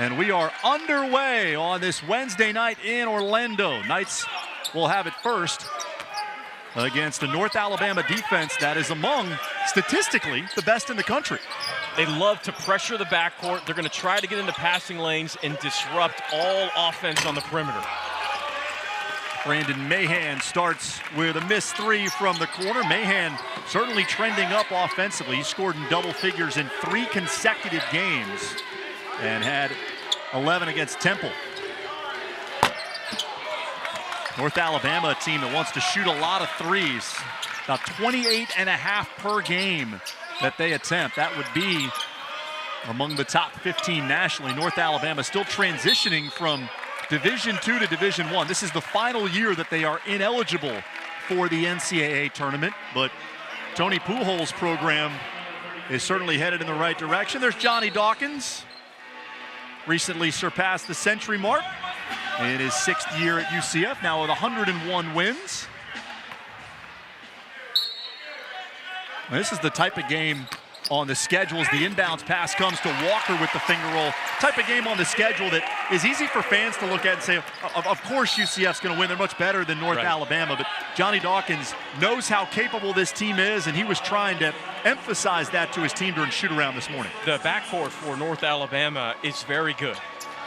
And we are underway on this Wednesday night in Orlando. Knights will have it first against a North Alabama defense that is among, statistically, the best in the country. They love to pressure the backcourt. They're going to try to get into passing lanes and disrupt all offense on the perimeter. Brandon Mahan starts with a missed three from the corner. Mahan certainly trending up offensively. He scored in double figures in 3 consecutive games and had 11 against Temple. North Alabama, a team that wants to shoot a lot of threes. About 28.5 per game that they attempt. That would be among the top 15 nationally. North Alabama still transitioning from Division II to Division I. This is the final year that they are ineligible for the NCAA tournament, but Tony Pujols' program is certainly headed in the right direction. There's Johnny Dawkins, recently surpassed the century mark in his 6th year at UCF, now with 101 wins. This is the type of game on the schedule as the inbounds pass comes to Walker with the finger roll. Type of game on the schedule that is easy for fans to look at and say, of course UCF's going to win. They're much better than North Alabama. But Johnny Dawkins knows how capable this team is, and he was trying to emphasize that to his team during shoot-around this morning. The backcourt for North Alabama is very good.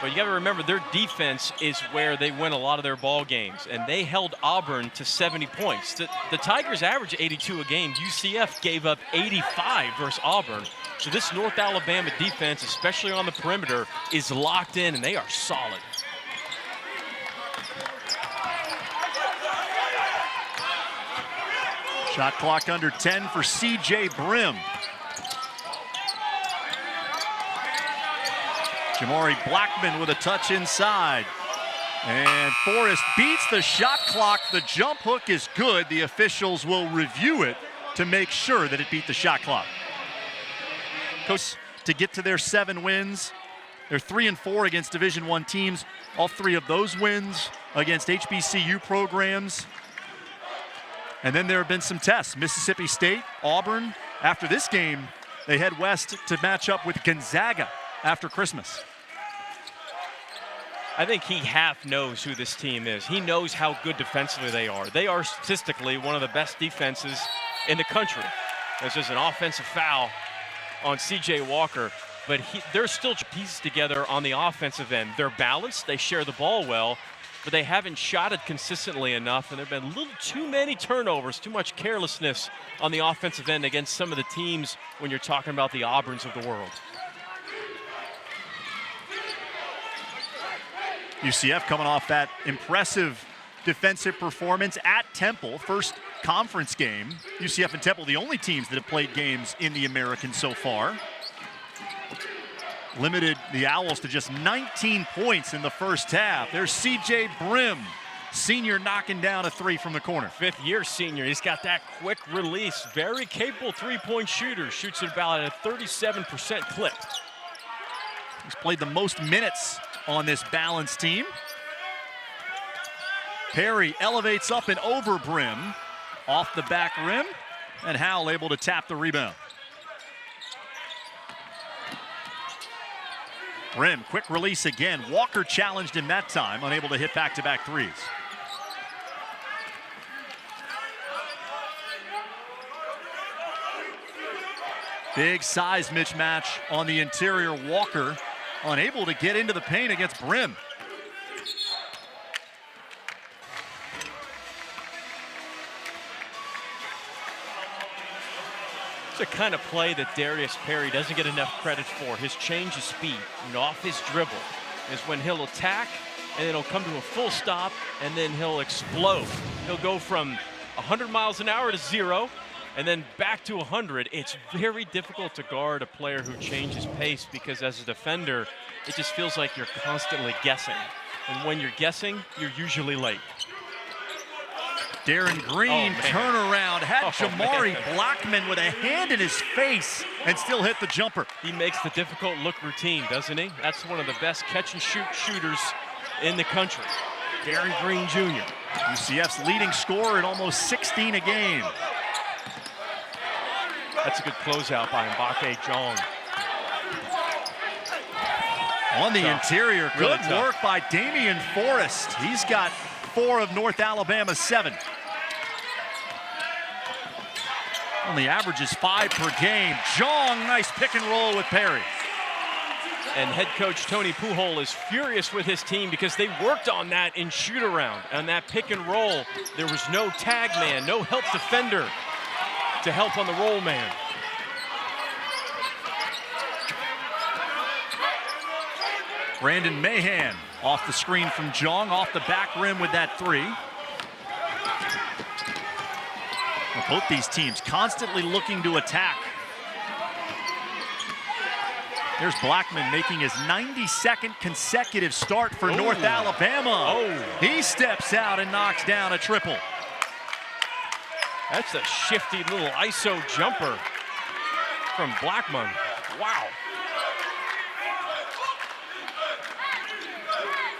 But you got to remember, their defense is where they win a lot of their ball games, and they held Auburn to 70 points. The Tigers average 82 a game. UCF gave up 85 versus Auburn. So this North Alabama defense, especially on the perimeter, is locked in, and they are solid. Shot clock under 10 for C.J. Brim. Jamari Blackman with a touch inside. And Forrest beats the shot clock. The jump hook is good. The officials will review it to make sure that it beat the shot clock. Coach, to get to their 7 wins, they're 3-4 against Division I teams. All 3 of those wins against HBCU programs. And then there have been some tests. Mississippi State, Auburn. After this game, they head west to match up with Gonzaga after Christmas. I think he half knows who this team is. He knows how good defensively they are. They are statistically one of the best defenses in the country. There's just an offensive foul on C.J. Walker, but they're still pieced together on the offensive end. They're balanced, they share the ball well, but they haven't shot it consistently enough, and there have been a little too many turnovers, too much carelessness on the offensive end against some of the teams when you're talking about the Auburns of the world. UCF coming off that impressive defensive performance at Temple, first conference game. UCF and Temple, the only teams that have played games in the American so far. Limited the Owls to just 19 points in the first half. There's C.J. Brim, senior, knocking down a 3 from the corner. 5th-year senior. He's got that quick release. Very capable 3-point shooter. Shoots it about at a 37% clip. He's played the most minutes on this balanced team. Perry elevates up and over Brim, off the back rim, and Howell able to tap the rebound. Brim, quick release again. Walker challenged him that time, unable to hit back-to-back threes. Big size mismatch on the interior. Walker unable to get into the paint against Brim. It's a kind of play that Darius Perry doesn't get enough credit for. His change of speed, off his dribble, is when he'll attack and then he'll come to a full stop and then he'll explode. He'll go from 100 miles an hour to 0 and then back to 100. It's very difficult to guard a player who changes pace because as a defender, it just feels like you're constantly guessing. And when you're guessing, you're usually late. Darren Green turnaround, had Jamari Blackman with a hand in his face and still hit the jumper. He makes the difficult look routine, doesn't he? That's one of the best catch and shoot shooters in the country. Darren Green Jr. UCF's leading scorer at almost 16 a game. That's a good closeout by Mbake Jong. On the interior, Really good tough. work by Damian Forrest. He's got 4 of North Alabama's 7. Only averages 5 per game. Jong, nice pick and roll with Perry. And head coach Tony Pujol is furious with his team because they worked on that in shoot-around. On that pick and roll, there was no tag man, no help defender to help on the roll man. Brandon Mahan off the screen from Jong, off the back rim with that 3. Well, both these teams constantly looking to attack. There's Blackman making his 92nd consecutive start for North Alabama. He steps out and knocks down a triple. That's a shifty little ISO jumper from Blackman. Wow.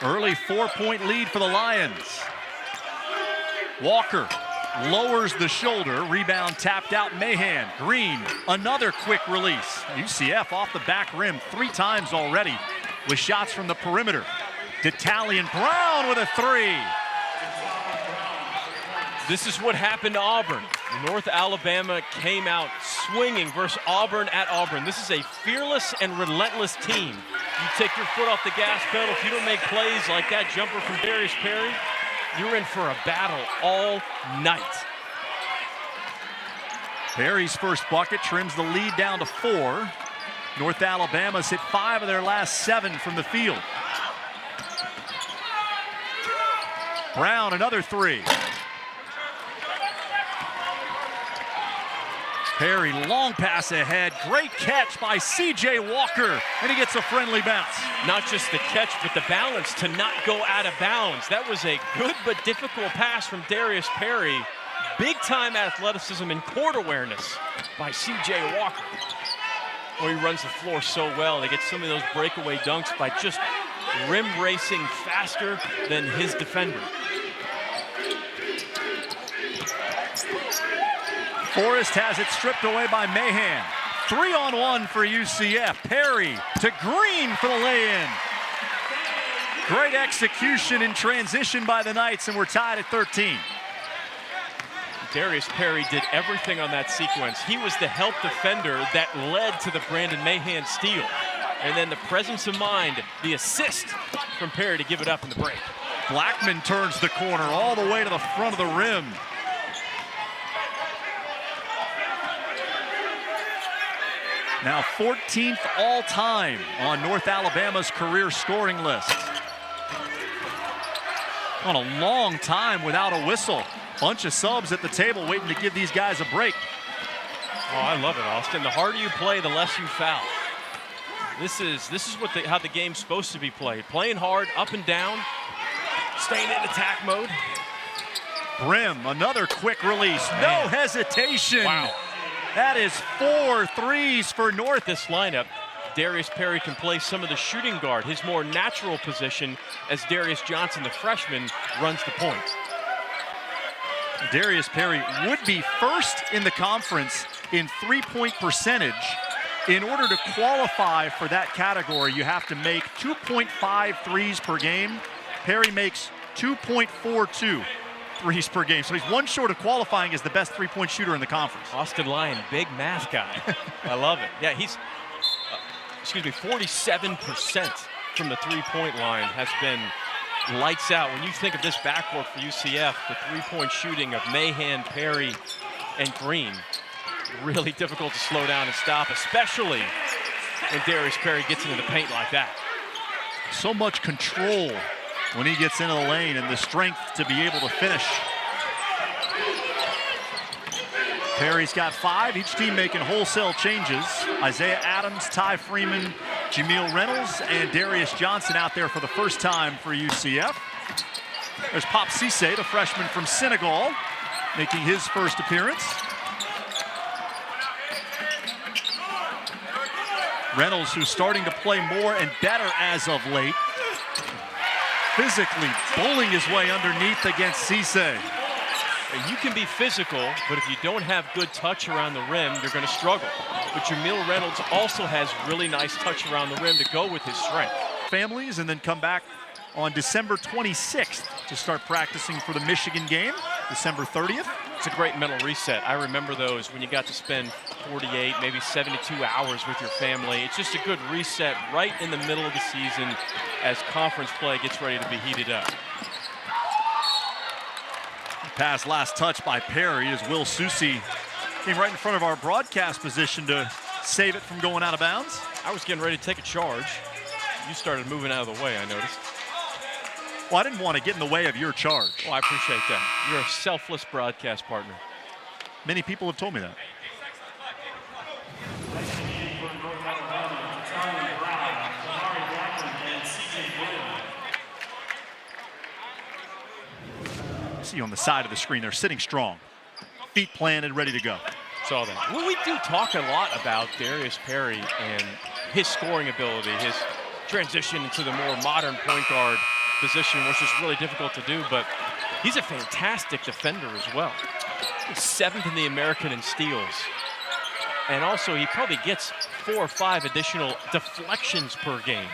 Early 4-point lead for the Lions. Walker lowers the shoulder, rebound tapped out Mahan. Green, another quick release. UCF off the back rim 3 times already with shots from the perimeter. D'Italian Brown with a 3. This is what happened to Auburn. North Alabama came out swinging versus Auburn at Auburn. This is a fearless and relentless team. You take your foot off the gas pedal, if you don't make plays like that jumper from Darius Perry, you're in for a battle all night. Perry's first bucket trims the lead down to 4. North Alabama's hit 5 of their last 7 from the field. Brown, another 3. Perry, long pass ahead. Great catch by C.J. Walker, and he gets a friendly bounce. Not just the catch, but the balance to not go out of bounds. That was a good but difficult pass from Darius Perry. Big-time athleticism and court awareness by C.J. Walker. Well, he runs the floor so well. They get some of those breakaway dunks by just rim racing faster than his defender. Forrest has it stripped away by Mahan. 3-on-1 for UCF. Perry to Green for the lay-in. Great execution in transition by the Knights, and we're tied at 13. Darius Perry did everything on that sequence. He was the help defender that led to the Brandon Mahan steal. And then the presence of mind, the assist from Perry to give it up in the break. Blackman turns the corner all the way to the front of the rim. Now 14th all-time on North Alabama's career scoring list. On a long time without a whistle. Bunch of subs at the table waiting to give these guys a break. Oh, I love it, Austin. The harder you play, the less you foul. This is what how the game's supposed to be played. Playing hard, up and down, staying in attack mode. Brim, another quick release. No hesitation. Wow. That is 4 threes for North. This lineup, Darius Perry can play some of the shooting guard, his more natural position, as Darius Johnson, the freshman, runs the point. Darius Perry would be first in the conference in three-point percentage. In order to qualify for that category, you have to make 2.5 threes per game. Perry makes 2.42 threes per game. So he's one short of qualifying as the best three-point shooter in the conference. Austin Lyon, big math guy. I love it. Yeah, he's, 47% from the three-point line has been lights out. When you think of this backcourt for UCF, the three-point shooting of Mahan, Perry, and Green, really difficult to slow down and stop, especially when Darius Perry gets into the paint like that. So much control when he gets into the lane and the strength to be able to finish. Perry's got 5, each team making wholesale changes. Isaiah Adams, Ty Freeman, Jameel Reynolds, and Darius Johnson out there for the first time for UCF. There's Pop Cisse, the freshman from Senegal, making his first appearance. Reynolds, who's starting to play more and better as of late, physically bowling his way underneath against Cisse. You can be physical, but if you don't have good touch around the rim, you're going to struggle. But Jameel Reynolds also has really nice touch around the rim to go with his strength. families and then come back on December 26th to start practicing for the Michigan game, December 30th. It's a great mental reset. I remember those when you got to spend 48, maybe 72 hours with your family. It's just a good reset right in the middle of the season as conference play gets ready to be heated up. Pass last touch by Perry as Will Susi came right in front of our broadcast position to save it from going out of bounds. I was getting ready to take a charge. You started moving out of the way, I noticed. Well, I didn't want to get in the way of your charge. Well, I appreciate that. You're a selfless broadcast partner. Many people have told me that. See on the side of the screen, they're sitting strong. Feet planted, ready to go. Saw that. Well, we do talk a lot about Darius Perry and his scoring ability, his transition into the more modern point guard position, which is really difficult to do, but he's a fantastic defender as well. He's 7th in the American in steals. And also, he probably gets 4 or 5 additional deflections per game.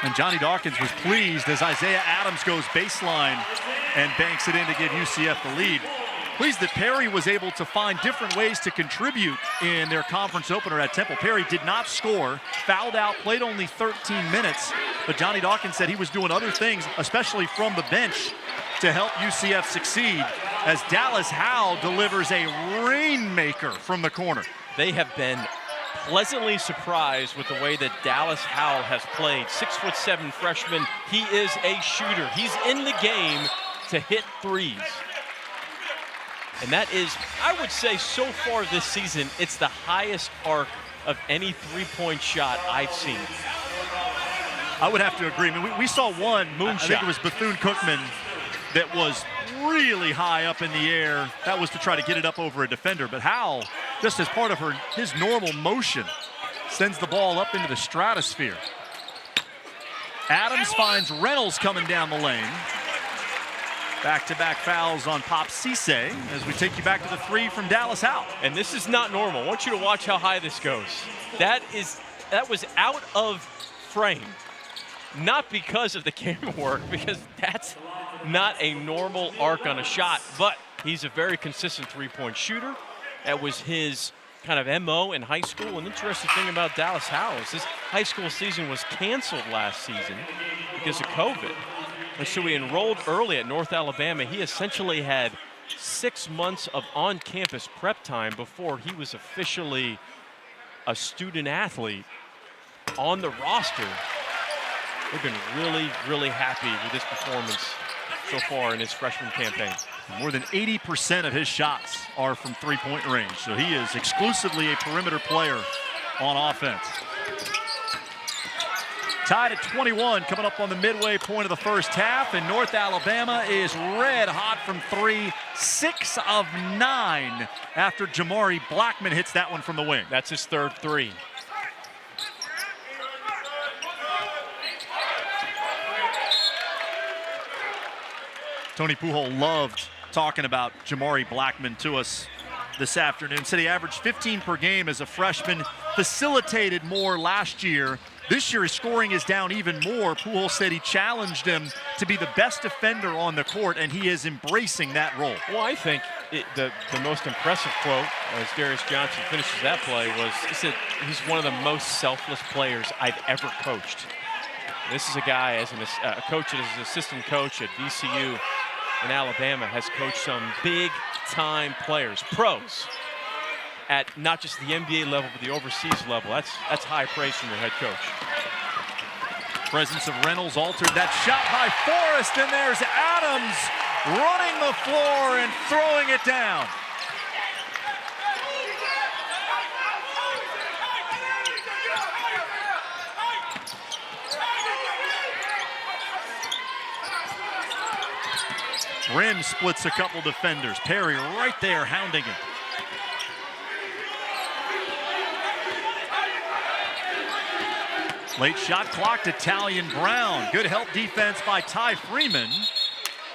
And Johnny Dawkins was pleased as Isaiah Adams goes baseline and banks it in to give UCF the lead. Pleased that Perry was able to find different ways to contribute in their conference opener at Temple. Perry did not score, fouled out, played only 13 minutes, but Johnny Dawkins said he was doing other things, especially from the bench, to help UCF succeed as Dallas Howe delivers a rainmaker from the corner. They have been pleasantly surprised with the way that Dallas Howe has played. 6'7" freshman. He is a shooter. He's in the game to hit threes. And that is, I would say, so far this season, it's the highest arc of any three-point shot I've seen. I would have to agree. I mean, we saw one moonshot. I think it was Bethune-Cookman that was really high up in the air. That was to try to get it up over a defender. But Howe, just as part of his normal motion, sends the ball up into the stratosphere. Adams finds Reynolds coming down the lane. Back-to-back fouls on Pop Cisse as we take you back to the three from Dallas Howe. And this is not normal. I want you to watch how high this goes. That was out of frame. Not because of the camera work, because that's not a normal arc on a shot, but he's a very consistent three-point shooter. That was his kind of MO in high school. An interesting thing about Dallas Howe is his high school season was canceled last season because of COVID. And so he enrolled early at North Alabama. He essentially had 6 months of on-campus prep time before he was officially a student athlete on the roster. They've been really, really happy with his performance so far in his freshman campaign. More than 80% of his shots are from three-point range, so he is exclusively a perimeter player on offense. Tied at 21, coming up on the midway point of the first half, and North Alabama is red hot from three, 6 of 9 after Jamari Blackman hits that one from the wing. That's his third three. Tony Pujol loved talking about Jamari Blackman to us this afternoon. Said he averaged 15 per game as a freshman, facilitated more last year. This year his scoring is down even more. Pujol said he challenged him to be the best defender on the court, and he is embracing that role. Well, I think the most impressive quote as Darius Johnson finishes that play was, he said he's one of the most selfless players I've ever coached. This is a guy, as a coach, as an assistant coach at VCU in Alabama, has coached some big-time players, pros, at not just the NBA level, but the overseas level. That's high praise from your head coach. Presence of Reynolds altered that shot by Forrest, and there's Adams running the floor and throwing it down. Rim splits a couple defenders. Perry right there hounding him. Late shot clock to Talion Brown. Good help defense by Ty Freeman.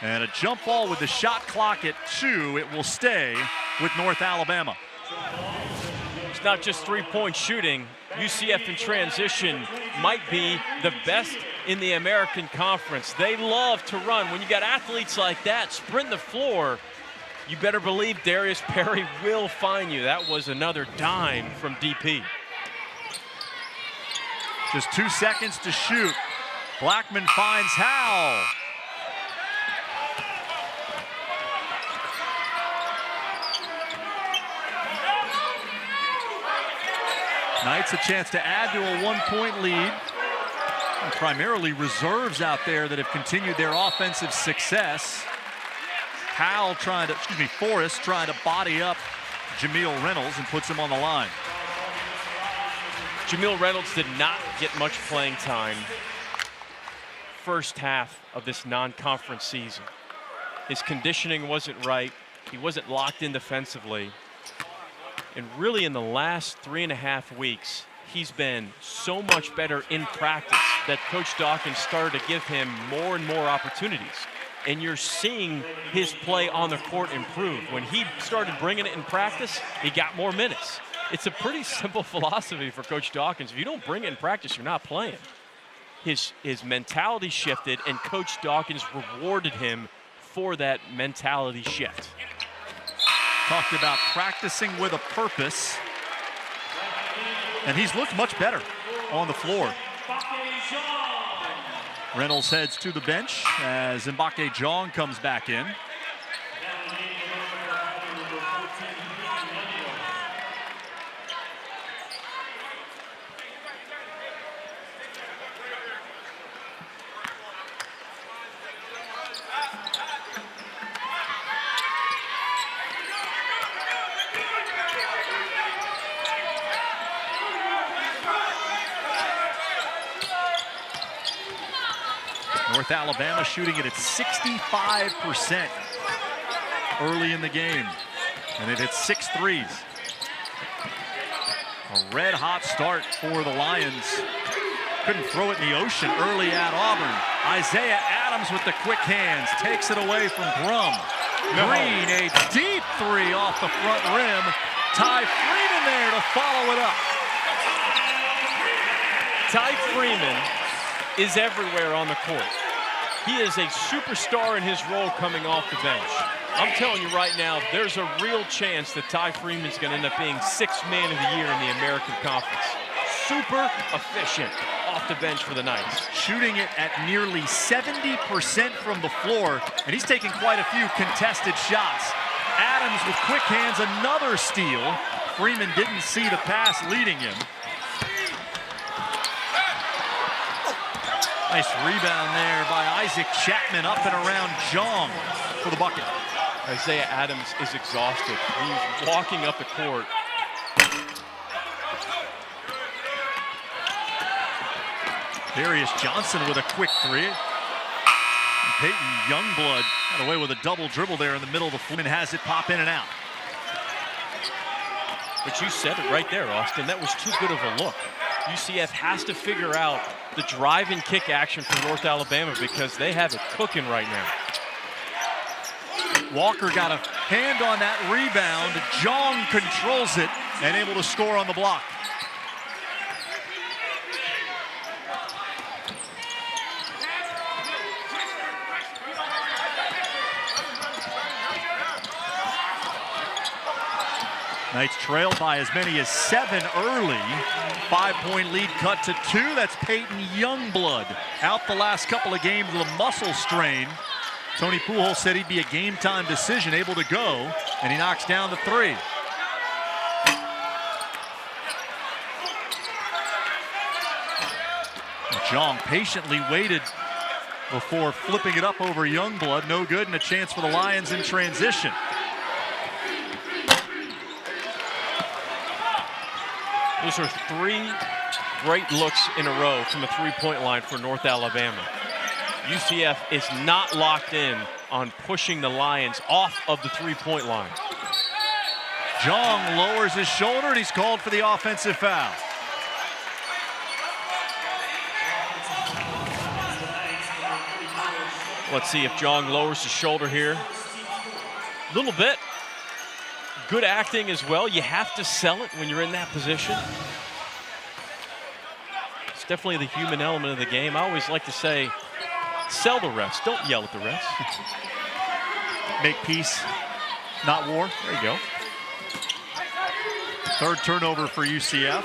And a jump ball with the shot clock at 2. It will stay with North Alabama. it's not just three-point shooting. UCF in transition might be the best in the American Conference. They love to run. When you got athletes like that sprint the floor, you better believe Darius Perry will find you. That was another dime from DP. Just 2 seconds to shoot. Blackman finds Howell. Knights a chance to add to a 1-point lead. And primarily reserves out there that have continued their offensive success. Howell Forrest trying to body up Jameel Reynolds and puts him on the line. Jameel Reynolds did not get much playing time first half of this non-conference season. His conditioning wasn't right. He wasn't locked in defensively. And really in the last 3.5 weeks, he's been so much better in practice that Coach Dawkins started to give him more and more opportunities. And you're seeing his play on the court improve. When he started bringing it in practice, he got more minutes. It's a pretty simple philosophy for Coach Dawkins. If you don't bring it in practice, you're not playing. His mentality shifted, and Coach Dawkins rewarded him for that mentality shift. Talked about practicing with a purpose, and he's looked much better on the floor. Reynolds heads to the bench as Mbake Jong comes back in. North Alabama shooting it at 65% early in the game. And they've hit 6 threes. A red hot start for the Lions. Couldn't throw it in the ocean early at Auburn. Isaiah Adams with the quick hands takes it away from Brum. Green, a deep three off the front rim. Ty Freeman there to follow it up. Ty Freeman is everywhere on the court. He is a superstar in his role coming off the bench. I'm telling you right now, there's a real chance that Ty Freeman's going to end up being 6th man of the year in the American Conference. Super efficient off the bench for the Knights. Shooting it at nearly 70% from the floor, and he's taking quite a few contested shots. Adams with quick hands, another steal. Freeman didn't see the pass leading him. Nice rebound there by Isaac Chapman up and around Jong for the bucket. Isaiah Adams is exhausted. He's walking up the court. Darius Johnson with a quick three. And Peyton Youngblood got away with a double dribble there in the middle of the floor and has it pop in and out. But you said it right there, Austin. That was too good of a look. UCF has to figure out the drive and kick action from North Alabama because they have it cooking right now. Walker got a hand on that rebound. Jong controls it and able to score on the block. Knights trail by as many as 7 early. 5-point lead cut to 2. That's Peyton Youngblood. Out the last couple of games with a muscle strain. Tony Pujols said he'd be a game-time decision, able to go, and he knocks down the 3. Jong patiently waited before flipping it up over Youngblood. No good, and a chance for the Lions in transition. Those are 3 great looks in a row from the three-point line for North Alabama. UCF is not locked in on pushing the Lions off of the three-point line. Jong lowers his shoulder, and he's called for the offensive foul. Let's see if Jong lowers his shoulder here. A little bit. good acting as well. You have to sell it when you're in that position. It's definitely the human element of the game. I always like to say, sell the refs. Don't yell at the refs. Make peace, not war. There you go. Third turnover for UCF.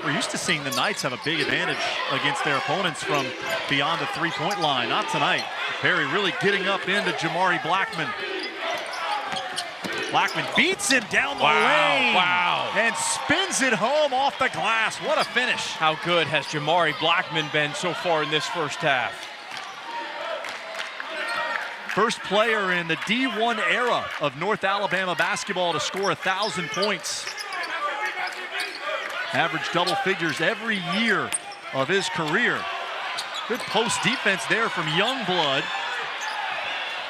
We're used to seeing the Knights have a big advantage against their opponents from beyond the three-point line. Not tonight. Perry really getting up into Jamari Blackman. Blackman beats him down the lane. Wow. And spins it home off the glass. What a finish. How good has Jamari Blackman been so far in this first half? First player in the D1 era of North Alabama basketball to score 1,000 points. Average double figures every year of his career. Good post defense there from Youngblood.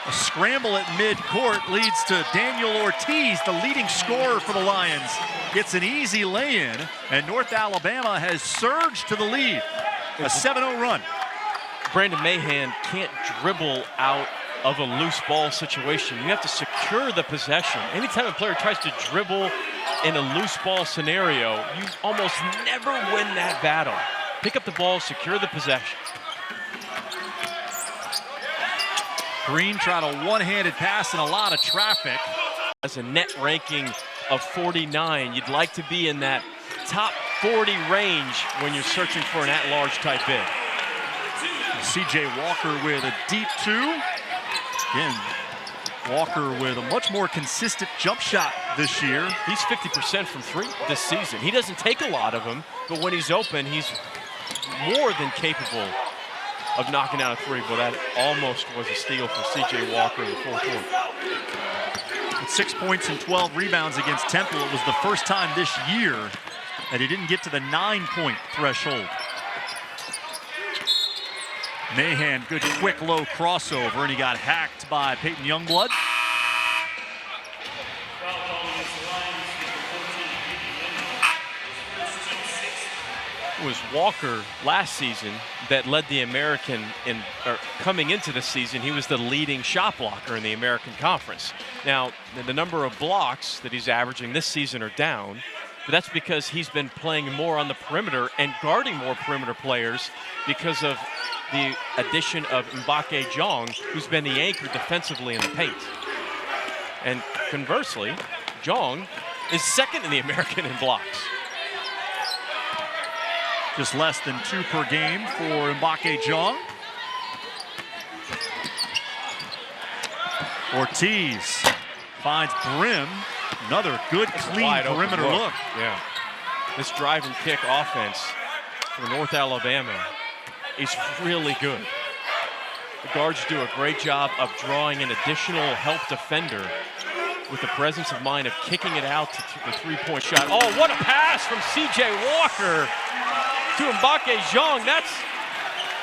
A scramble at midcourt leads to Daniel Ortiz, the leading scorer for the Lions. Gets an easy lay-in, and North Alabama has surged to the lead. A 7-0 run. Brandon Mahan can't dribble out of a loose ball situation. You have to secure the possession. Anytime a player tries to dribble in a loose ball scenario, you almost never win that battle. Pick up the ball, secure the possession. Green tried a one-handed pass and a lot of traffic. As a net ranking of 49, you'd like to be in that top 40 range when you're searching for an at-large type bid. C.J. Walker with a deep two. Again, Walker with a much more consistent jump shot this year. He's 50% from three this season. He doesn't take a lot of them, but when he's open, he's more than capable of knocking out a three. But that almost was a steal for C.J. Walker in the fourth quarter. With 6 points and 12 rebounds against Temple, it was the first time this year that he didn't get to the 9-point threshold. Mahan, good quick low crossover, and he got hacked by Peyton Youngblood. It was Walker last season that led the American coming into the season. He was the leading shot blocker in the American Conference. Now, the number of blocks that he's averaging this season are down, but that's because he's been playing more on the perimeter and guarding more perimeter players because of the addition of Mbake Jong, who's been the anchor defensively in the paint. And conversely, Jong is second in the American in blocks. Just less than 2 per game for Mbake Jong. Ortiz finds Brim. Another good, clean perimeter look. Yeah. This drive and kick offense for North Alabama is really good. The guards do a great job of drawing an additional help defender with the presence of mind of kicking it out to the three-point shot. Oh, what a pass from C.J. Walker to Mbake Jong. That's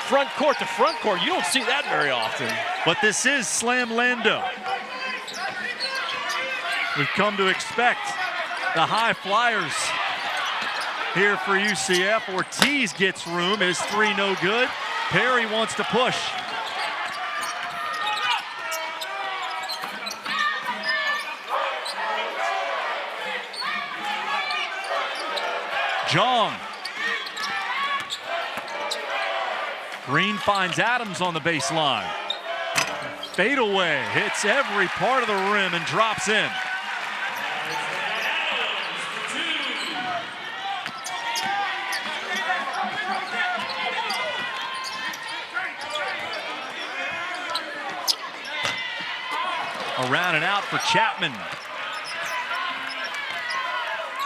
front court to front court. You don't see that very often. But this is Slam Lando. We've come to expect the high flyers here for UCF. Ortiz gets room. His three no good. Perry wants to push. Jong. Green finds Adams on the baseline. Fadeaway hits every part of the rim and drops in. Around and out for Chapman.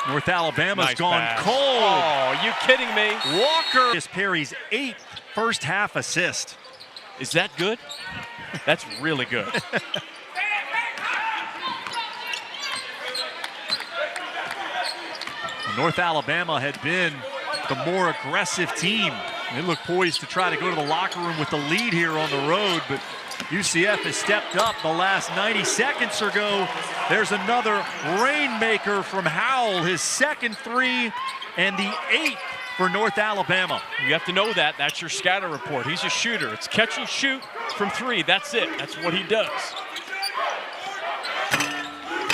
North Alabama's gone cold. Oh, are you kidding me? Walker is Perry's 8th first half assist. Is that good? That's really good. North Alabama had been the more aggressive team. They look poised to try to go to the locker room with the lead here on the road, but UCF has stepped up the last 90 seconds or so. There's another rainmaker from Howell, his second three and the 8th for North Alabama. You have to know that. That's your scatter report. He's a shooter. It's catch and shoot from three. That's it. That's what he does.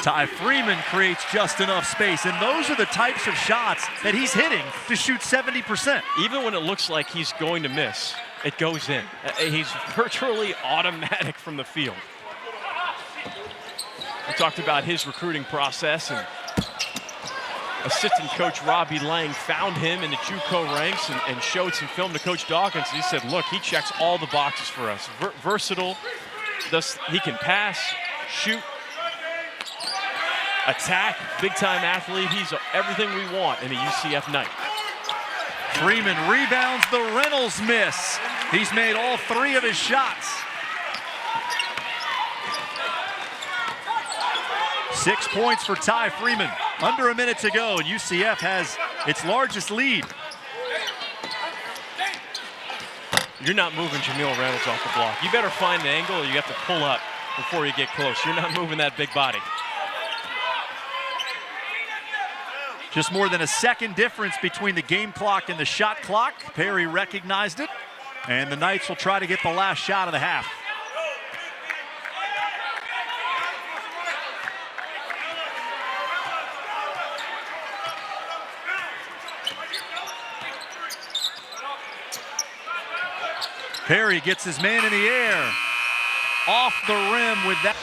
Ty Freeman creates just enough space, and those are the types of shots that he's hitting to shoot 70%. Even when it looks like he's going to miss, it goes in. He's virtually automatic from the field. We talked about his recruiting process, and assistant coach Robbie Lang found him in the JUCO ranks and showed some film to Coach Dawkins. He said, look, he checks all the boxes for us. Versatile, he can pass, shoot, attack, big-time athlete. He's everything we want in a UCF night. Freeman rebounds the Reynolds miss. He's made all 3 of his shots. 6 points for Ty Freeman. Under a minute to go, and UCF has its largest lead. You're not moving Jamil Reynolds off the block. You better find an angle, or you have to pull up before you get close. You're not moving that big body. Just more than a second difference between the game clock and the shot clock. Perry recognized it, and the Knights will try to get the last shot of the half. Perry gets his man in the air. Off the rim with that.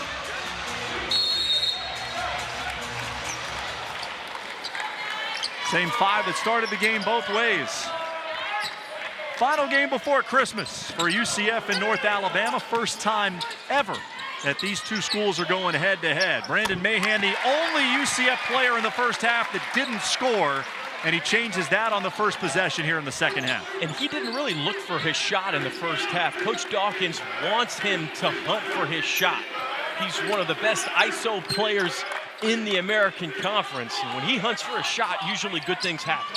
Same 5 that started the game both ways. Final game before Christmas for UCF in North Alabama. First time ever that these 2 schools are going head-to-head. Brandon Mahan, the only UCF player in the first half that didn't score, and he changes that on the first possession here in the second half. And he didn't really look for his shot in the first half. Coach Dawkins wants him to hunt for his shot. He's one of the best ISO players in the American Conference. And when he hunts for a shot, usually good things happen.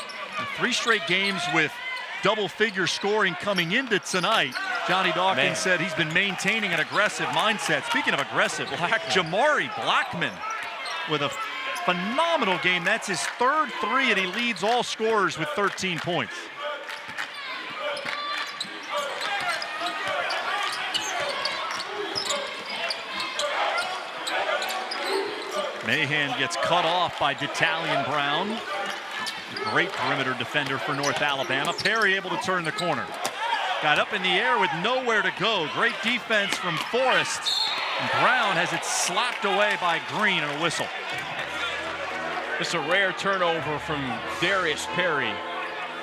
3 straight games with double-figure scoring coming into tonight. Johnny Dawkins said he's been maintaining an aggressive mindset. Speaking of aggressive, Jamari Blackman with a phenomenal game. That's his 3rd 3, and he leads all scorers with 13 points. Mahan gets cut off by D'Italian Brown. Great perimeter defender for North Alabama. Perry able to turn the corner. Got up in the air with nowhere to go. Great defense from Forrest. And Brown has it slapped away by Green and a whistle. Just a rare turnover from Darius Perry.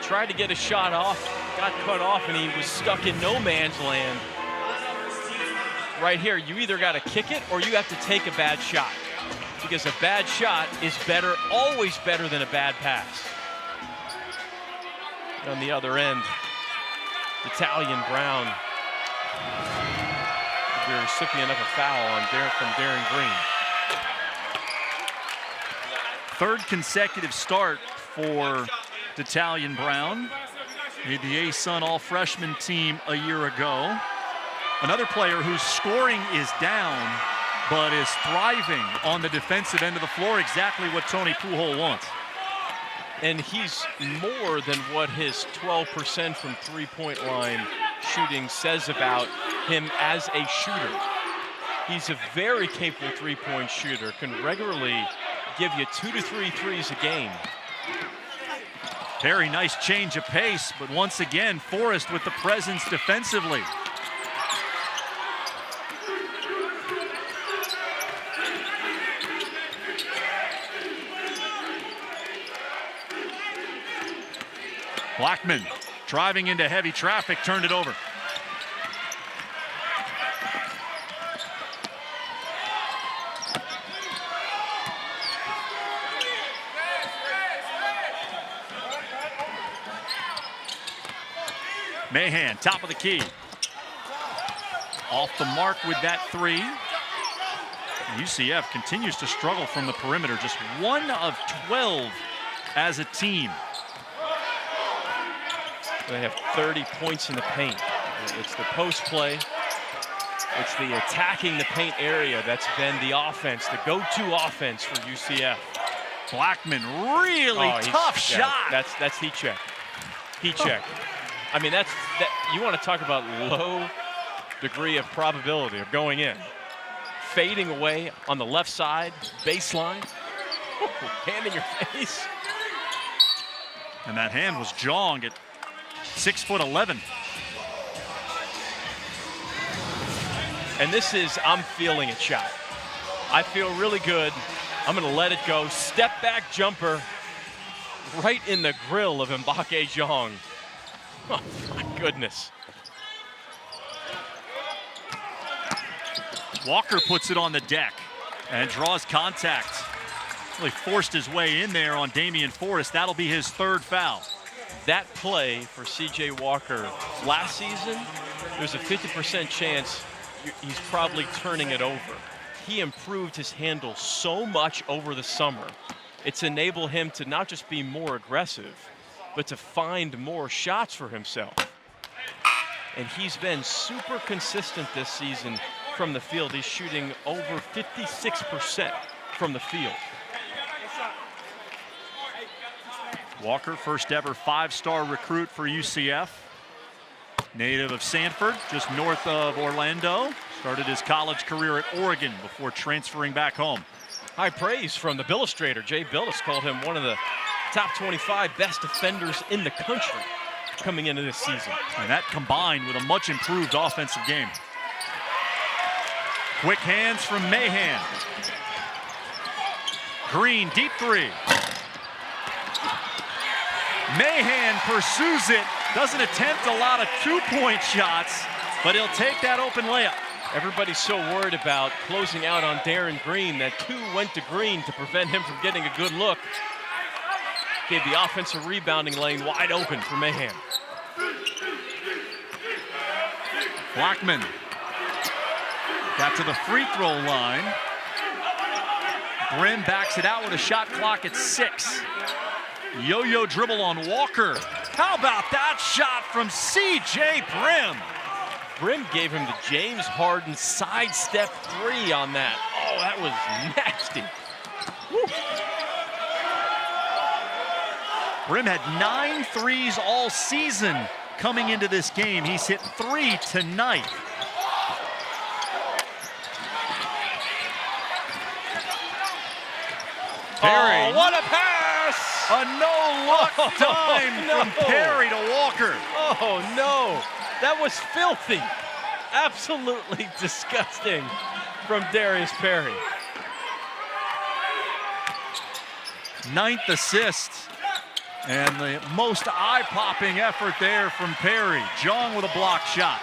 Tried to get a shot off, got cut off, and he was stuck in no man's land. Right here, you either got to kick it or you have to take a bad shot. Because a bad shot is better, always better than a bad pass. On the other end, D'Italian Brown, the recipient of a foul from Darren Green. 3rd consecutive start for D'Italian Brown. Made the A-Sun all-freshman team a year ago. Another player whose scoring is down, but is thriving on the defensive end of the floor, exactly what Tony Pujol wants. And he's more than what his 12% from three-point line shooting says about him as a shooter. He's a very capable three-point shooter, can regularly give you 2 to 3 threes a game. Very nice change of pace, but once again, Forrest with the presence defensively. Blackman driving into heavy traffic, turned it over. Mahan, top of the key. Off the mark with that 3. UCF continues to struggle from the perimeter, just 1 of 12 as a team. They have 30 points in the paint. It's the post play. It's the attacking the paint area that's been the offense, the go-to offense for UCF. Blackman, really tough shot. That's heat check. Heat check. I mean, you want to talk about low degree of probability of going in. fading away on the left side, baseline. Hand in your face. And that hand was Jong at 6'11". And this is, I'm feeling it shot. I feel really good. I'm gonna let it go. Step back jumper right in the grill of Mbake Jong. Oh my goodness. Walker puts it on the deck and draws contact. Really forced his way in there on Damian Forrest. That'll be his third foul. That play for C.J. Walker last season, there's a 50% chance he's probably turning it over. He improved his handle so much over the summer. It's enabled him to not just be more aggressive, but to find more shots for himself. And he's been super consistent this season from the field. He's shooting over 56% from the field. Walker, first ever 5-star recruit for UCF. Native of Sanford, just north of Orlando. Started his college career at Oregon before transferring back home. High praise from the Billustrator. Jay Billis called him one of the top 25 best defenders in the country coming into this season. And that combined with a much improved offensive game. Quick hands from Mahan. Green, deep three. Mahan pursues it. Doesn't attempt a lot of two-point shots, but he'll take that open layup. Everybody's so worried about closing out on Darren Green that two went to Green to prevent him from getting a good look. Gave the offensive rebounding lane wide open for Mahan. Blackman got to the free throw line. Brim backs it out with a shot clock at 6. Yo-yo dribble on Walker. How about that shot from C.J. Brim? Brim gave him the James Harden sidestep 3 on that. Oh, that was nasty. Woo. Brim had 9 threes all season coming into this game. He's hit 3 tonight. Perry. Oh, what a pass! A no-look dime no. from Perry to Walker. Oh, no. That was filthy. Absolutely disgusting from Darius Perry. 9th assist. And the most eye-popping effort there from Perry. Jong with a block shot.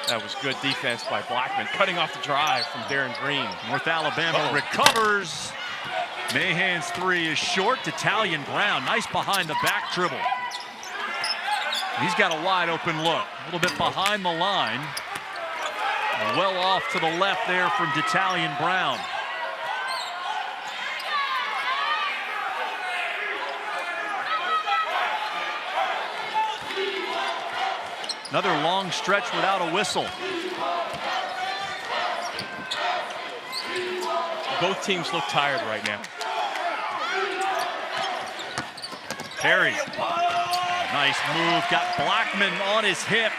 That was good defense by Blackman, cutting off the drive from Darren Green. North Alabama recovers. Mahan's 3 is short. Italian Brown, nice behind the back dribble. He's got a wide open look. A little bit behind the line. Well off to the left there from Italian Brown. Another long stretch without a whistle. Both teams look tired right now. Perry, nice move, got Blackman on his hip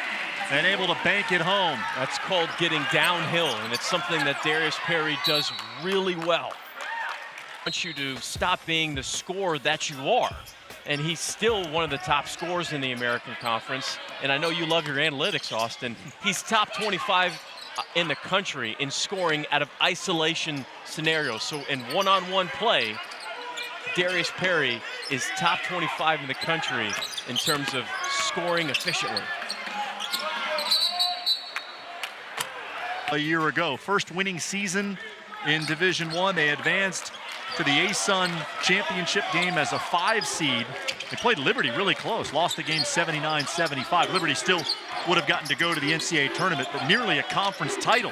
and able to bank it home. That's called getting downhill, and it's something that Darius Perry does really well. I want you to stop being the scorer that you are. And he's still one of the top scorers in the American Conference. And I know you love your analytics, Austin. He's top 25 in the country in scoring out of isolation scenarios. So in one-on-one play, Darius Perry is top 25 in the country in terms of scoring efficiently. A year ago, first winning season in Division I. They advanced to the ASUN championship game as a 5 seed. They played Liberty really close, lost the game 79-75. Liberty still would have gotten to go to the NCAA tournament, but nearly a conference title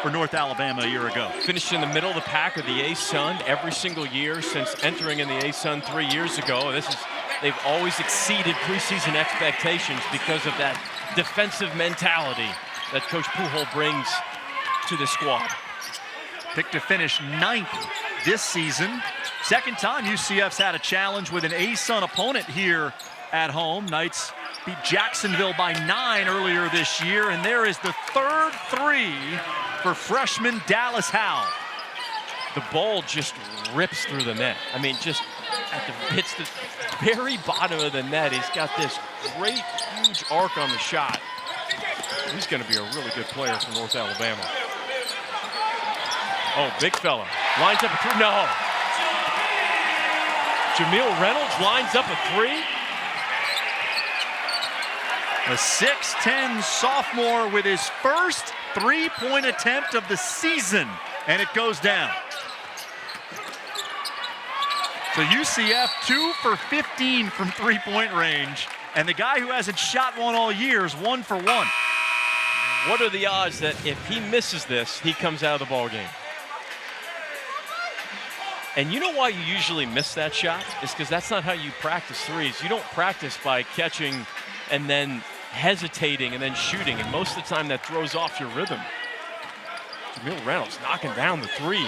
for North Alabama a year ago. Finished in the middle of the pack of the ASUN every single year since entering in the ASUN 3 years ago. They've always exceeded preseason expectations because of that defensive mentality that Coach Pujol brings to the squad. Picked to finish 9th this season. Second time UCF's had a challenge with an ASUN opponent here at home. Knights beat Jacksonville by 9 earlier this year, and there is the third three for freshman Dallas Howell. The ball just rips through the net. I mean, just hits the very bottom of the net. He's got this great, huge arc on the shot. He's going to be a really good player for North Alabama. Oh, big fella. Lines up a three. No. Jamil Reynolds lines up a three. A 6'10" sophomore with his first three-point attempt of the season, and it goes down. So UCF 2 for 15 from three-point range, and the guy who hasn't shot one all year is 1 for 1. What are the odds that if he misses this, he comes out of the ball game? And you know why you usually miss that shot? It's because that's not how you practice threes. You don't practice by catching and then hesitating and then shooting, and most of the time that throws off your rhythm. Jamil Reynolds knocking down the three.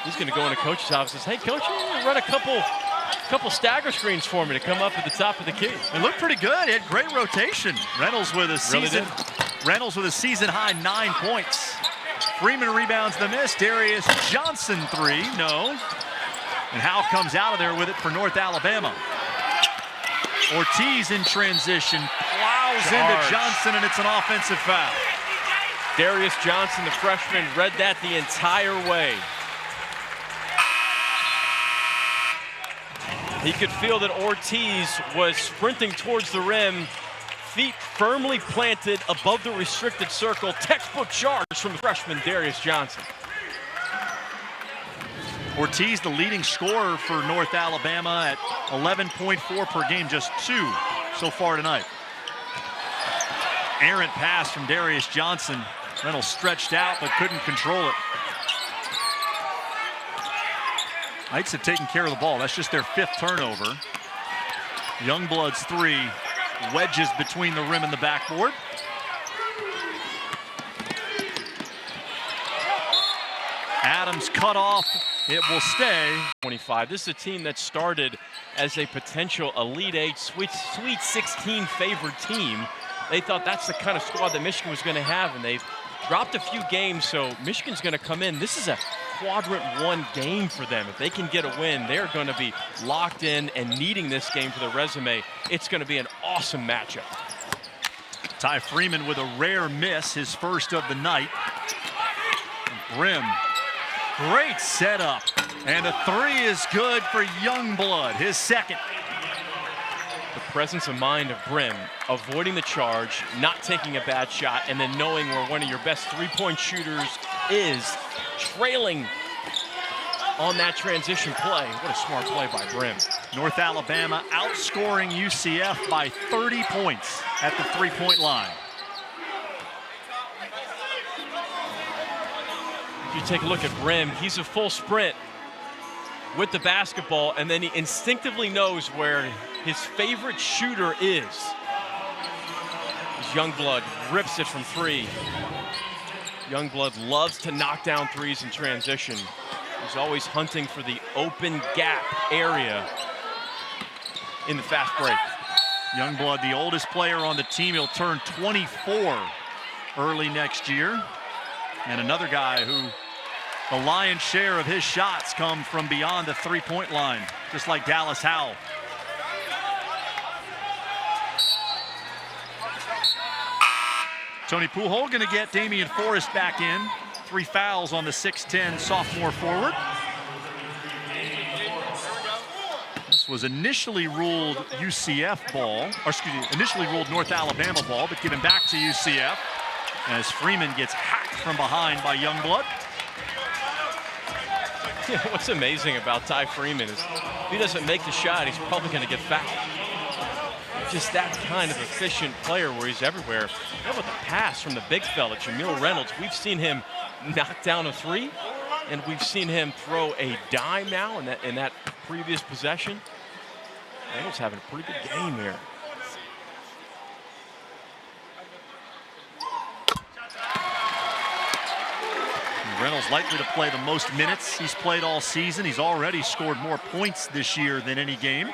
He's going to go into coach's office and says, hey, coach, run a couple stagger screens for me to come up at the top of the key. It looked pretty good. He had great rotation. Reynolds with a season high 9 points. Freeman rebounds the miss. Darius Johnson three, no. And Howell comes out of there with it for North Alabama. Ortiz in transition, plows into Johnson, and it's an offensive foul. Darius Johnson, the freshman, read that the entire way. He could feel that Ortiz was sprinting towards the rim, feet firmly planted above the restricted circle. Textbook charge from the freshman Darius Johnson. Ortiz, the leading scorer for North Alabama at 11.4 per game, just 2 so far tonight. Errant pass from Darius Johnson. Reynolds stretched out but couldn't control it. Knights have taken care of the ball. That's just their 5th turnover. Youngblood's three wedges between the rim and the backboard. Adams cut off. It will stay. 25. This is a team that started as a potential Elite 8, Sweet 16 favored team. They thought that's the kind of squad that Michigan was going to have, and they've dropped a few games, so Michigan's going to come in. This is a quadrant 1 game for them. If they can get a win, they're going to be locked in and needing this game for their resume. It's going to be an awesome matchup. Ty Freeman with a rare miss, his first of the night. Brim, great setup, and a three is good for Youngblood, his second. The presence of mind of Brim, avoiding the charge, not taking a bad shot, and then knowing where one of your best three-point shooters is, trailing on that transition play. What a smart play by Brim. North Alabama outscoring UCF by 30 points at the three-point line. If you take a look at Brim, he's a full sprint with the basketball, and then he instinctively knows where his favorite shooter is. As Youngblood rips it from 3. Youngblood loves to knock down threes in transition. He's always hunting for the open gap area in the fast break. Youngblood, the oldest player on the team, he'll turn 24 early next year. And another guy who the lion's share of his shots come from beyond the three-point line, just like Dallas Howell. Tony Pujol going to get Damian Forrest back in. 3 fouls on the 6'10" sophomore forward. This was initially ruled UCF ball, or excuse me, initially ruled North Alabama ball, but given back to UCF as Freeman gets hacked from behind by Youngblood. What's amazing about Ty Freeman is if he doesn't make the shot, he's probably going to get fouled. Just that kind of efficient player where he's everywhere. How about the pass from the big fella, Jamil Reynolds? We've seen him knock down a 3, and we've seen him throw a dime now in that previous possession. Reynolds having a pretty good game here. Reynolds likely to play the most minutes he's played all season. He's already scored more points this year than any game.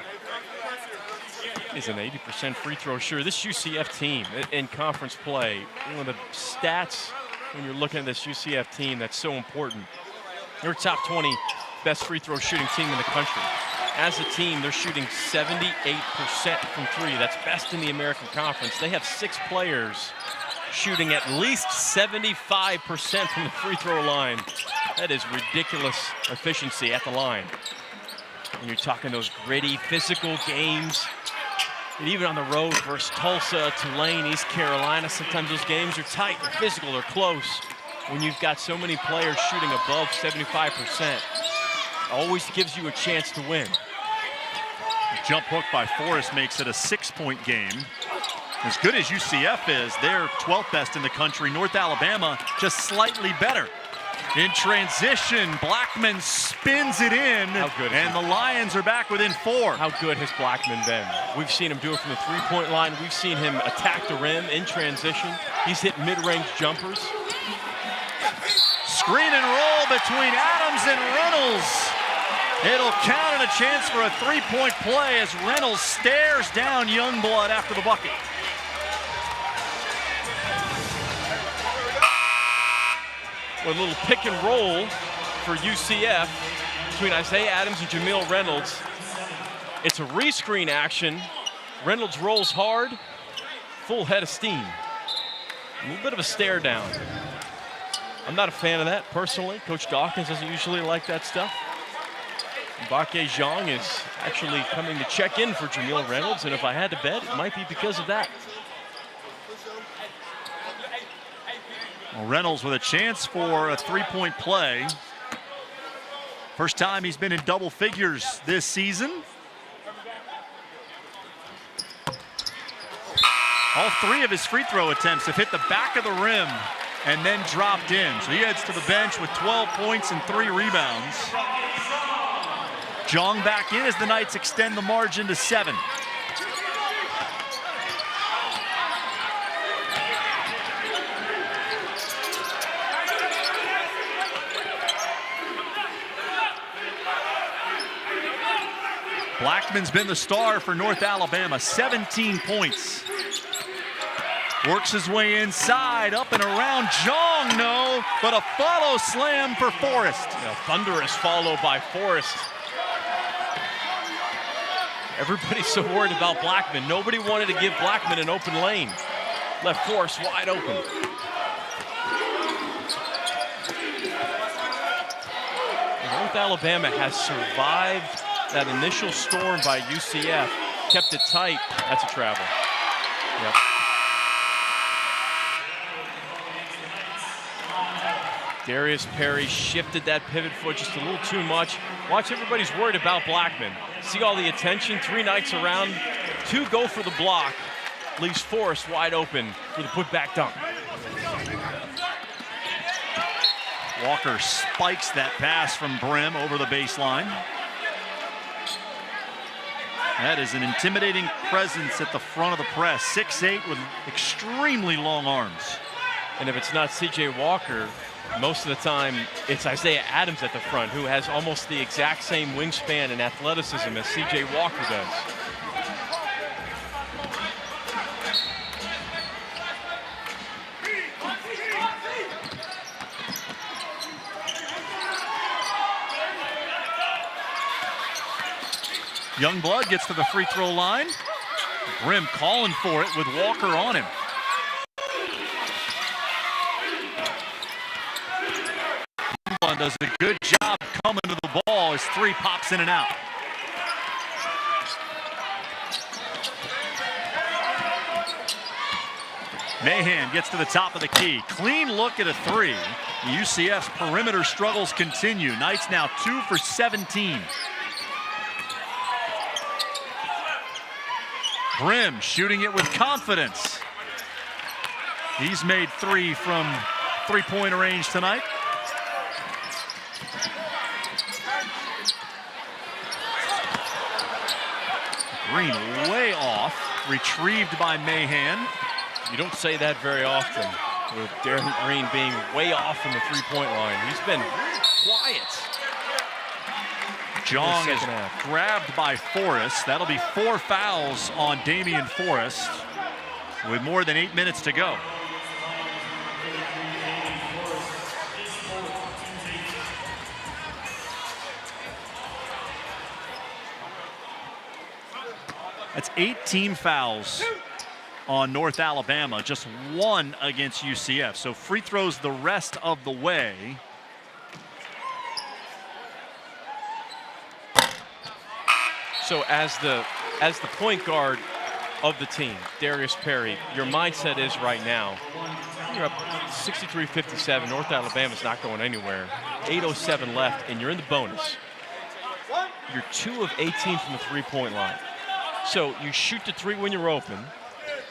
Is an 80% free throw shooter. This UCF team in conference play, one of the stats when you're looking at this UCF team that's so important. They're top 20 best free throw shooting team in the country. As a team, they're shooting 78% from three. That's best in the American Conference. They have 6 players shooting at least 75% from the free throw line. That is ridiculous efficiency at the line. And you're talking those gritty, physical games. And even on the road versus Tulsa, Tulane, East Carolina, sometimes those games are tight, they're physical, they're close. When you've got so many players shooting above 75%, always gives you a chance to win. The jump hook by Forrest makes it a 6-point game. As good as UCF is, they're 12th best in the country. North Alabama just slightly better. In transition, Blackman spins it in, and the Lions are back within 4. How good has Blackman been? We've seen him do it from the three-point line. We've seen him attack the rim in transition. He's hit mid-range jumpers. Screen and roll between Adams and Reynolds. It'll count and a chance for a 3-point play as Reynolds stares down Youngblood after the bucket. With a little pick and roll for UCF between Isaiah Adams and Jamil Reynolds. It's a rescreen action. Reynolds rolls hard, full head of steam. A little bit of a stare down. I'm not a fan of that personally. Coach Dawkins doesn't usually like that stuff. Mbake Zhang is actually coming to check in for Jamil Reynolds, and if I had to bet, it might be because of that. Well, Reynolds with a chance for a 3-point play. First time he's been in double figures this season. All 3 of his free throw attempts have hit the back of the rim and then dropped in. So he heads to the bench with 12 points and 3 rebounds. Zhang back in as the Knights extend the margin to 7. Blackman's been the star for North Alabama, 17 points. Works his way inside, up and around. Zhang, no, but a follow slam for Forrest. A thunderous follow by Forrest. Everybody's so worried about Blackman. Nobody wanted to give Blackman an open lane. Left Forrest wide open. North Alabama has survived that initial storm by UCF, kept it tight. That's a travel. Yep. Darius Perry shifted that pivot foot just a little too much. Watch, everybody's worried about Blackman. See all the attention, 3 Knights around, 2 go for the block. Leaves Forrest wide open for the putback dunk. Walker spikes that pass from Brim over the baseline. That is an intimidating presence at the front of the press. 6'8" with extremely long arms. And if it's not CJ Walker, most of the time it's Isaiah Adams at the front, who has almost the exact same wingspan and athleticism as CJ Walker does. Youngblood gets to the free throw line. Brim calling for it with Walker on him. Youngblood does a good job coming to the ball as 3 pops in and out. Mahan gets to the top of the key. Clean look at a 3. UCF's perimeter struggles continue. Knights now 2 for 17. Brim shooting it with confidence. He's made 3 from 3-point range tonight. Green way off, retrieved by Mahan. You don't say that very often with Darren Green being way off from the 3-point line. He's been quiet. Jong is grabbed by Forrest. That'll be 4 fouls on Damian Forrest with more than 8 minutes to go. That's 18 fouls on North Alabama, just 1 against UCF. So free throws the rest of the way. So as the point guard of the team, Darius Perry, your mindset is right now, you're up 63-57. North Alabama's not going anywhere. 8:07 left, and you're in the bonus. You're 2 of 18 from the three-point line. So you shoot the 3 when you're open,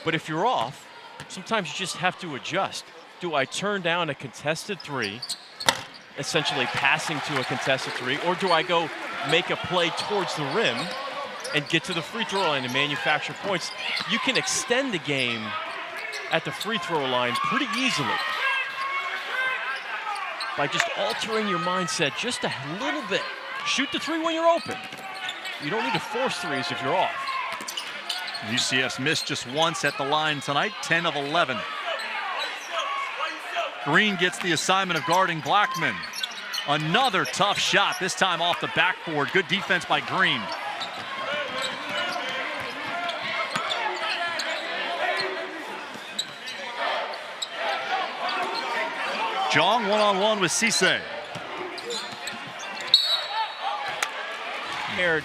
but if you're off, sometimes you just have to adjust. Do I turn down a contested 3, essentially passing to a contested 3, or do I go make a play towards the rim and get to the free throw line and manufacture points? You can extend the game at the free throw line pretty easily by just altering your mindset just a little bit. Shoot the 3 when you're open. You don't need to force 3s if you're off. UCF's missed just once at the line tonight, 10 of 11. Green gets the assignment of guarding Blackman. Another tough shot, this time off the backboard. Good defense by Green. Jong one-on-one with Cisse.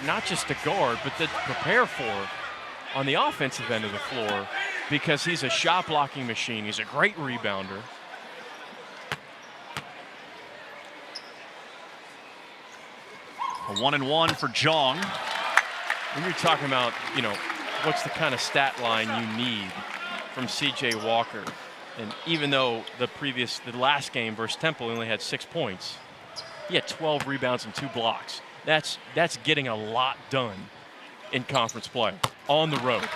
Not just to guard, but to prepare for on the offensive end of the floor, because he's a shot blocking machine. He's a great rebounder. A 1-and-1 for Jong. When you're talking about, you know, what's the kind of stat line you need from C.J. Walker, and even though the last game versus Temple he only had 6 points, he had 12 rebounds and 2 blocks. That's getting a lot done in conference play on the road.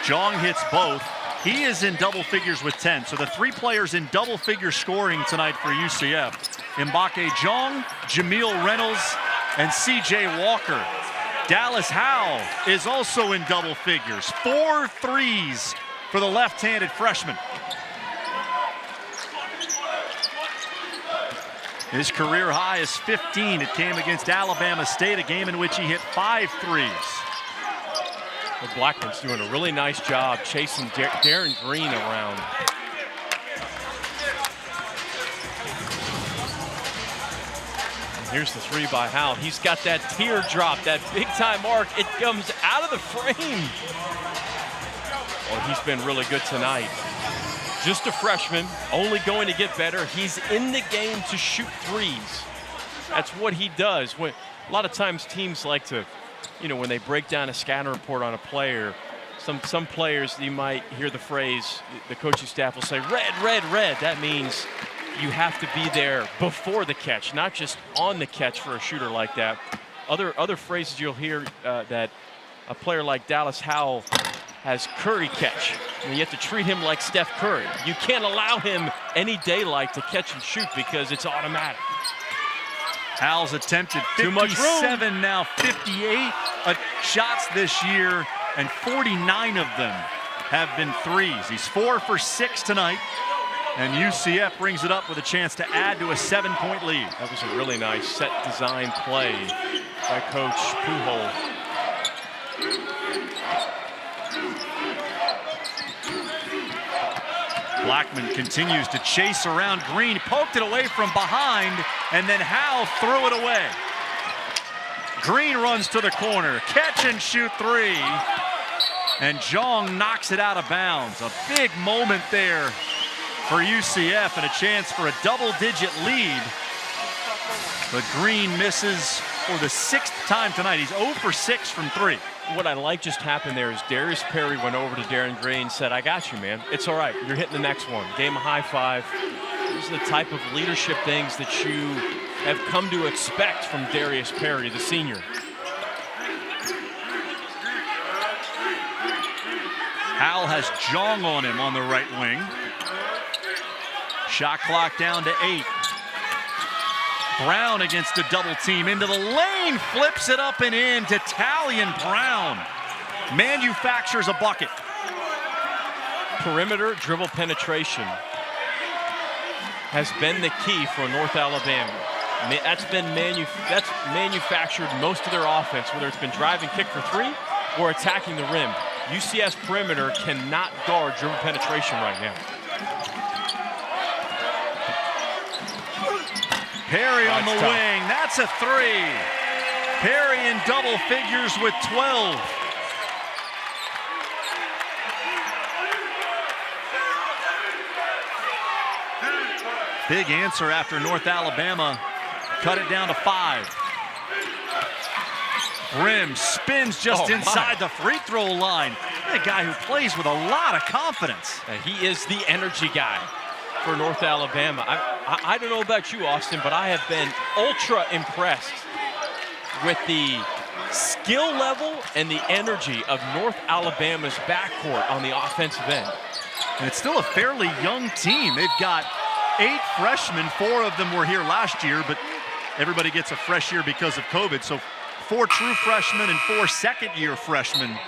Jong hits both. He is in double figures with 10. So the 3 players in double figure scoring tonight for UCF. Mbake Jong, Jamil Reynolds, and C.J. Walker. Dallas Howell is also in double figures. 4 threes for the left-handed freshman. His career high is 15. It came against Alabama State, a game in which he hit 5 threes. Well, Blackman's doing a really nice job chasing Darren Green around. And here's the 3 by Howell. He's got that teardrop, that big-time arc. It comes out of the frame. Well, he's been really good tonight. Just a freshman, only going to get better. He's in the game to shoot 3s. That's what he does. A lot of times teams like to, you know, when they break down a scouting report on a player, some players, you might hear the phrase, the coaching staff will say, red, red, red. That means you have to be there before the catch, not just on the catch for a shooter like that. Other phrases you'll hear that a player like Dallas Howell has Curry catch, and you have to treat him like Steph Curry. You can't allow him any daylight to catch and shoot because it's automatic. Howell's attempted 57, now 58 shots this year, and 49 of them have been 3s. He's 4 for 6 tonight, and UCF brings it up with a chance to add to a 7-point lead. That was a really nice set design play by Coach Pujol. Blackman continues to chase around Green, poked it away from behind, and then Howell threw it away. Green runs to the corner, catch and shoot 3, and Jong knocks it out of bounds. A big moment there for UCF and a chance for a double-digit lead. But Green misses for the 6th time tonight. He's 0 for 6 from 3. What I like just happened there is Darius Perry went over to Darren Green and said, I got you, man. It's all right. You're hitting the next one. Gave him a high five. These are the type of leadership things that you have come to expect from Darius Perry, the senior. Howell has Jong on him on the right wing. Shot clock down to 8. Brown against the double team. Into the lane, flips it up and in to Talion Brown. Manufactures a bucket. Perimeter dribble penetration has been the key for North Alabama. That's manufactured most of their offense, whether it's been driving kick for three or attacking the rim. UCF's perimeter cannot guard dribble penetration right now. Perry on the wing, that's a three. Perry in double figures with 12. Big answer after North Alabama cut it down to 5. Brim spins just inside the free throw line. A guy who plays with a lot of confidence. He is the energy guy for North Alabama. I don't know about you, Austin, but I have been ultra impressed with the skill level and the energy of North Alabama's backcourt on the offensive end. And it's still a fairly young team. They've got 8 freshmen. 4 of them were here last year, but everybody gets a fresh year because of COVID. So 4 true freshmen and 4 second-year freshmen.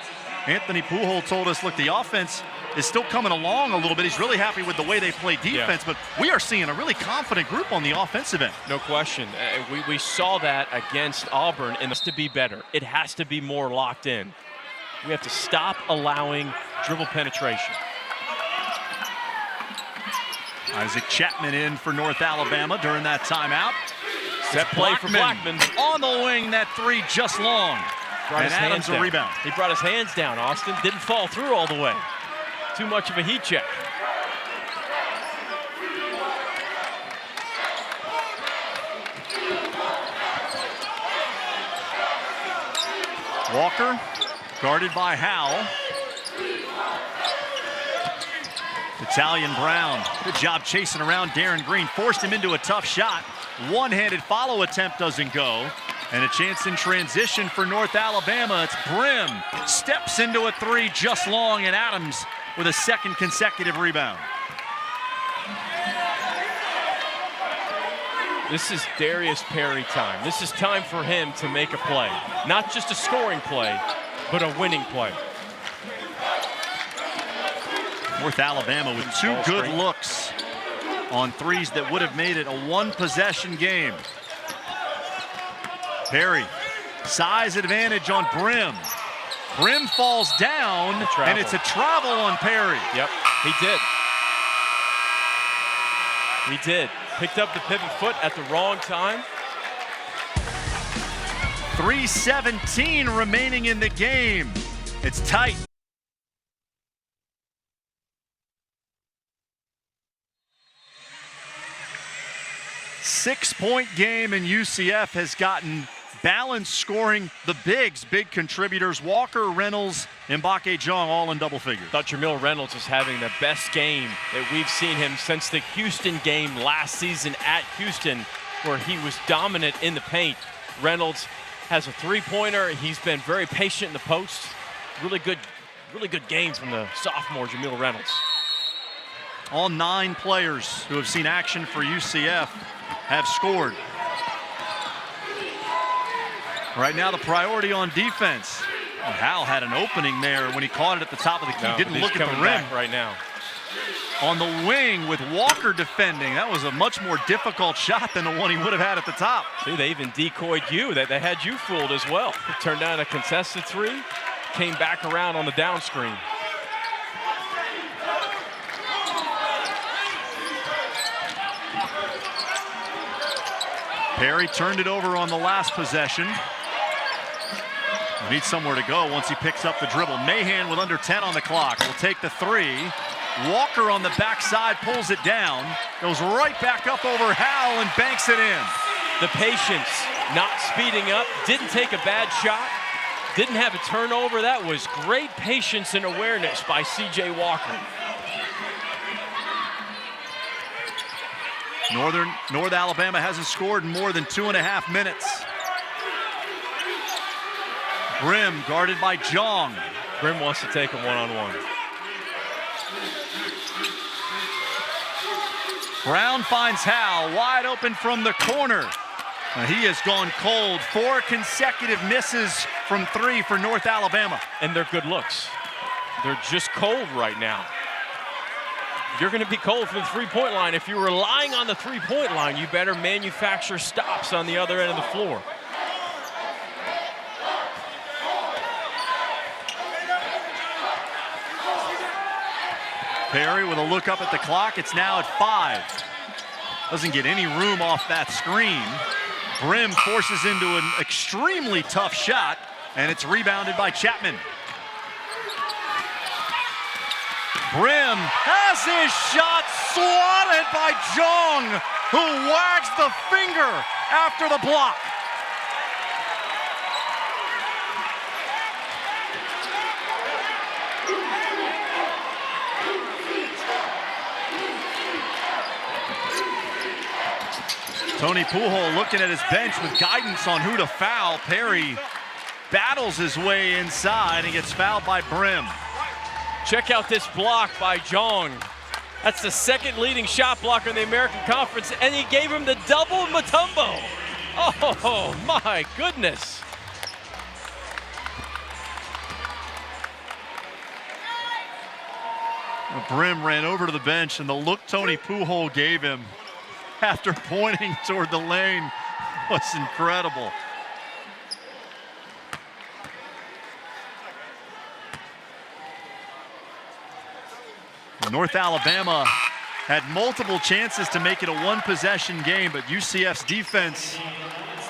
Anthony Pujol told us, look, the offense is still coming along a little bit. He's really happy with the way they play defense, but we are seeing a really confident group on the offensive end. No question. We saw that against Auburn, and it has to be better. It has to be more locked in. We have to stop allowing dribble penetration. Isaac Chapman in for North Alabama during that timeout. Set play for Blackman. On the wing, that three just long. And Adams a rebound. He brought his hands down, Austin. Didn't fall through all the way. Too much of a heat check. Walker, guarded by Howell. Italian Brown, good job chasing around Darren Green. Forced him into a tough shot. One-handed follow attempt doesn't go. And a chance in transition for North Alabama. It's Brim, steps into a three just long, and Adams with a second consecutive rebound. This is Darius Perry time. This is time for him to make a play. Not just a scoring play, but a winning play. North Alabama with 2 good looks on threes that would have made it a 1-possession game. Perry, size advantage on Brim. Brim falls down, and it's a travel on Perry. Yep, he did. He did. Picked up the pivot foot at the wrong time. 3:17 remaining in the game. It's tight. Six-point game, and UCF has gotten balanced scoring. The big contributors, Walker, Reynolds, and Mbake Jong, all in double figures. Thought Jamil Reynolds is having the best game that we've seen him since the Houston game last season at Houston, where he was dominant in the paint. Reynolds has a three-pointer. He's been very patient in the post. Really good game from the sophomore Jamil Reynolds. All 9 players who have seen action for UCF have scored. Right now, the priority on defense. Hal had an opening there when he caught it at the top of the key. Didn't look at the rim. Right now. On the wing with Walker defending. That was a much more difficult shot than the one he would have had at the top. See, they even decoyed you. They had you fooled as well. Turned down a contested three, came back around on the down screen. Perry turned it over on the last possession. Needs somewhere to go once he picks up the dribble. Mahan with under 10 on the clock will take the three. Walker on the backside pulls it down. Goes right back up over Howell and banks it in. The patience, not speeding up, didn't take a bad shot, didn't have a turnover. That was great patience and awareness by C.J. Walker. North Alabama hasn't scored in more than 2.5 minutes. Brim guarded by Jong. Brim wants to take him one-on-one. Brown finds Hal wide open from the corner. He has gone cold. 4 consecutive misses from 3 for North Alabama. And they're good looks. They're just cold right now. You're going to be cold from the three-point line. If you're relying on the three-point line, you better manufacture stops on the other end of the floor. Perry with a look up at the clock. It's now at 5. Doesn't get any room off that screen. Brim forces into an extremely tough shot, and it's rebounded by Chapman. Brim has his shot swatted by Jong, who wags the finger after the block. Tony Pujol looking at his bench with guidance on who to foul. Perry battles his way inside and gets fouled by Brim. Check out this block by Jong. That's the second leading shot blocker in the American Conference, and he gave him the double Mutombo. Oh, my goodness. Brim ran over to the bench, and the look Tony Pujol gave him after pointing toward the lane was incredible. North Alabama had multiple chances to make it a one-possession game, but UCF's defense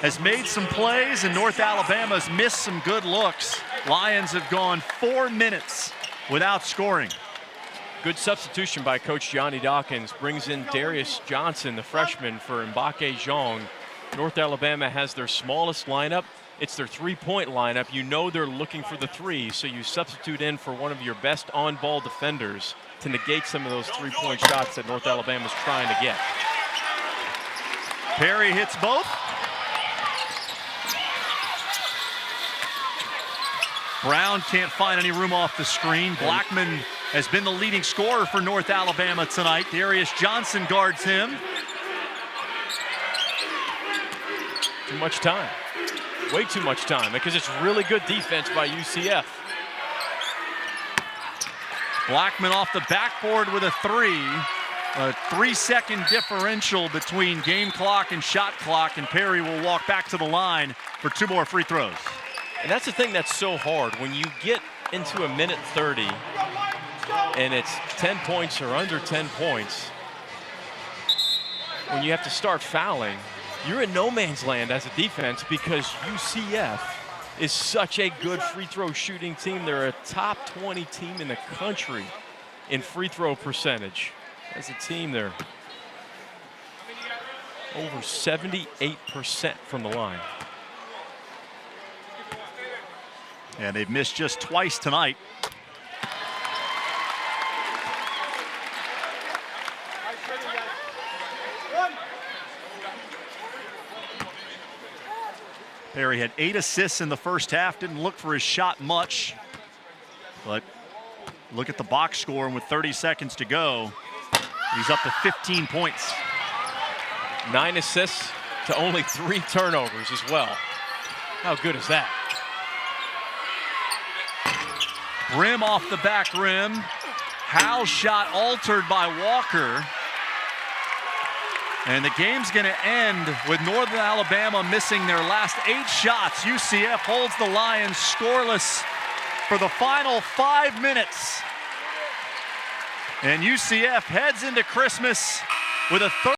has made some plays, and North Alabama's missed some good looks. Lions have gone 4 minutes without scoring. Good substitution by Coach Johnny Dawkins. Brings in Darius Johnson, the freshman, for Mbake Jong. North Alabama has their smallest lineup. It's their three-point lineup. You know they're looking for the three, so you substitute in for one of your best on-ball defenders to negate some of those three-point shots that North Alabama's trying to get. Perry hits both. Brown can't find any room off the screen. Blackman has been the leading scorer for North Alabama tonight. Darius Johnson guards him. Too much time. Way too much time, because it's really good defense by UCF. Blackman off the backboard with a 3. A 3-second differential between game clock and shot clock, and Perry will walk back to the line for 2 more free throws. And that's the thing that's so hard. When you get into a minute 30 and it's 10 points or under 10 points, when you have to start fouling, you're in no man's land as a defense, because UCF is such a good free throw shooting team. They're a top 20 team in the country in free throw percentage. As a team, they're over 78% from the line. And they've missed just twice tonight. Perry had 8 assists in the first half. Didn't look for his shot much, but look at the box score, and with 30 seconds to go, he's up to 15 points. 9 assists to only 3 turnovers as well. How good is that? Brim off the back rim. Howell's shot altered by Walker. And the game's going to end with Northern Alabama missing their last 8 shots. UCF holds the Lions scoreless for the final 5 minutes. And UCF heads into Christmas with a